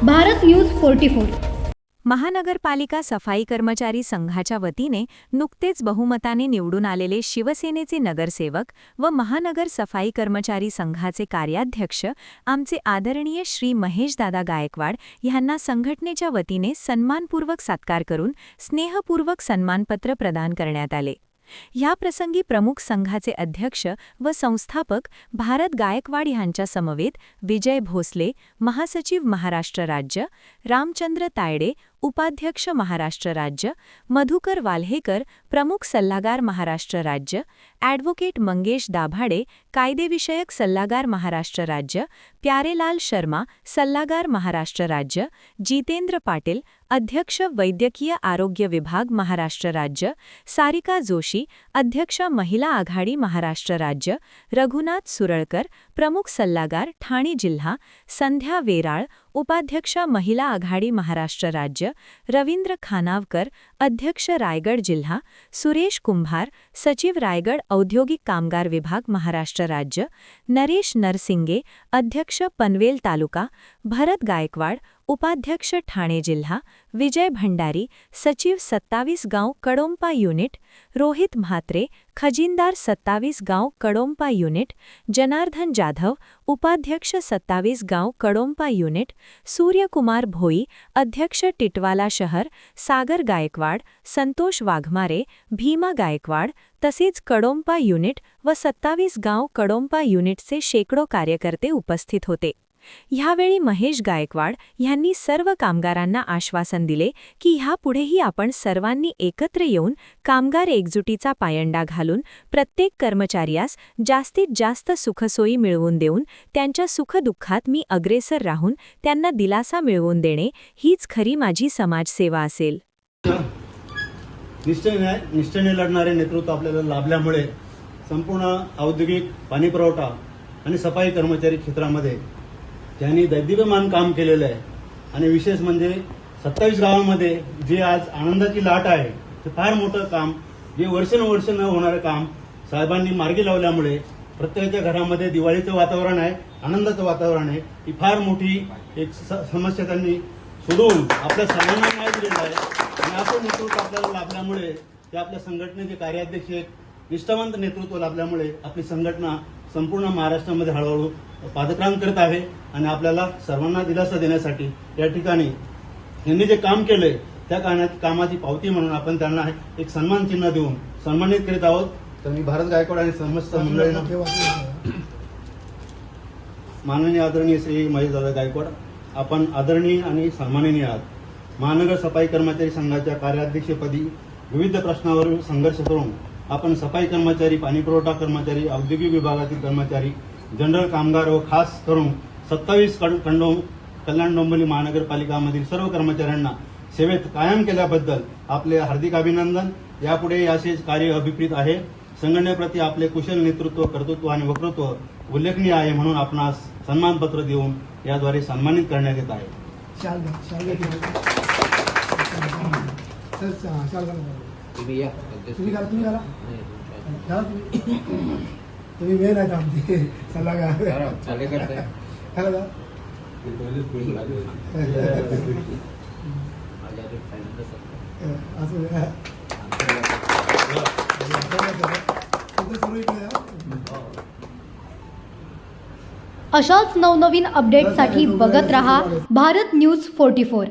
Bharat news 44. महानगरपालिका सफाई कर्मचारी संघाच्या वतीने नुकतेच बहुमताने निवडून आलेले शिवसेनेचे नगरसेवक व महानगर सफाई कर्मचारी संघाचे कार्याध्यक्ष आमचे आदरणीय श्री महेशदादा गायकवाड यांना संघटनेच्या वतीने सन्मानपूर्वक सत्कार करून स्नेहपूर्वक सन्मानपत्र प्रदान करण्यात आले। या प्रसंगी प्रमुख संघाचे अध्यक्ष व संस्थापक भारत गायकवाड यांच्या समवेत विजय भोसले, महासचिव महाराष्ट्र राज्य, रामचंद्र तायडे, उपाध्यक्ष महाराष्ट्र राज्य, मधुकर वाल्हेकर, प्रमुख सल्लागार महाराष्ट्र राज्य, ॲडव्होकेट मंगेश दाभाडे, कायदेविषयक सल्लागार महाराष्ट्र राज्य, प्यारेलाल शर्मा, सल्लागार महाराष्ट्र राज्य, जितेंद्र पाटील, अध्यक्ष वैद्यकीय आरोग्य विभाग महाराष्ट्र राज्य, सारिका जोशी, अध्यक्ष महिला आघाडी महाराष्ट्र राज्य, रघुनाथ सुरळकर, प्रमुख सल्लागार ठाणे जिल्हा, संध्या वेराळ, उपाध्यक्ष महिला आघाडी महाराष्ट्र राज्य, रवींद्र खानावकर, अध्यक्ष रायगड जिल्हा, सुरेश कुंभार, सचिव रायगड औद्योगिक कामगार विभाग महाराष्ट्र राज्य, नरेश नरसिंगे, अध्यक्ष पनवेल तालुका, भरत गायकवाड, उपाध्यक्ष ठाणे जिल्हा, विजय भंडारी, सचिव 27 गाव कडोंपा युनिट, रोहित म्हात्रे, खजिनदार 27 गाव कडोंपा युनिट, जनार्दन जाधव, उपाध्यक्ष 27 गाव कडोंपा युनिट, सूर्यकुमार भोई, अध्यक्ष टिटवाला शहर, सागर गायकवाड, संतोष वाघमारे, भीमा गायकवाड, तसेच कडोंपा युनिट व 27 गाव कडोंपा युनिटचे शेकडो कार्यकर्ते उपस्थित होते। ह्यावेळी महेश गायकवाड यांनी सर्व कामगारांना आश्वासन दिले की ह्यापुढेही आपण सर्वांनी एकत्र येऊन कामगार एकजुटीचा पायंडा घालून प्रत्येक कर्मचाऱ्यास जास्तीत जास्त सुखसोयी मिळवून देऊन त्यांच्या सुखदुःखात मी अग्रेसर राहून त्यांना दिलासा मिळवून देणे हीच खरी माझी समाजसेवा असेल। निष्ठेने लढणारे नेतृत्व आपल्याला लाभल्यामुळे संपूर्ण औद्योगिक पाणीपुरवठा आणि सफाई कर्मचारी क्षेत्रामध्ये त्यांनी दैदिप्यमान काम केलेलं आहे आणि विशेष म्हणजे 27 गावांमध्ये जे आज आनंदाची लाट आहे ते फार मोठं काम, जे वर्षानुवर्ष न होणारं काम साहेबांनी मार्गी लावल्यामुळे प्रत्येकाच्या घरामध्ये दिवाळीचं वातावरण आहे, आनंदाचं वातावरण आहे। ही फार मोठी एक समस्या त्यांनी सोडवून आपल्या सर्वांना न्याय दिलेला आहे आणि असं नेतृत्व आपल्याला लाभल्यामुळे ते आपल्या संघटनेचे कार्याध्यक्ष एक निष्ठावंत नेतृत्व लाभल्यामुळे आपली संघटना संपूर्ण महाराष्ट्रामध्ये हळूहळू पादक्रांत करत आहे आणि आपल्याला सर्वांना दिलासा देण्यासाठी या ठिकाणी यांनी जे काम केलंय त्या कामाची पावती म्हणून आपण त्यांना एक सन्मान चिन्ह देऊन सन्मानित करीत आहोत। तर मी भारत गायकवाड आणि समस्त मंडळींना माननीय आदरणीय श्री महेशदादा गायकवाड, आपण आदरणीय आणि सन्माननीय आहात। महानगर सफाई कर्मचारी संघाच्या कार्याध्यक्षपदी विविध प्रश्नावर संघर्ष करून आपण सफाई कर्मचारी, पाणीपुरवठा कर्मचारी, औद्योगिक विभागातील कर्मचारी, जनरल कामगार व खास करून 27 कल्याण डोंबिवली महानगरपालिकामधील सर्व कर्मचाऱ्यांना सेवेत कायम केल्याबद्दल आपले हार्दिक अभिनंदन। यापुढे असेच कार्य अभिप्रेत आहे। संघटनेप्रती आपले कुशल नेतृत्व, कर्तृत्व आणि वक्तृत्व उल्लेखनीय आहे म्हणून आपणास सन्मानपत्र देऊन याद्वारे सन्मानित करण्यात येत आहे। तुम्ही वेळ आहे आमची सल्लागार अशाच नवनवीन अपडेटसाठी बघत रहा भारत न्यूज 44।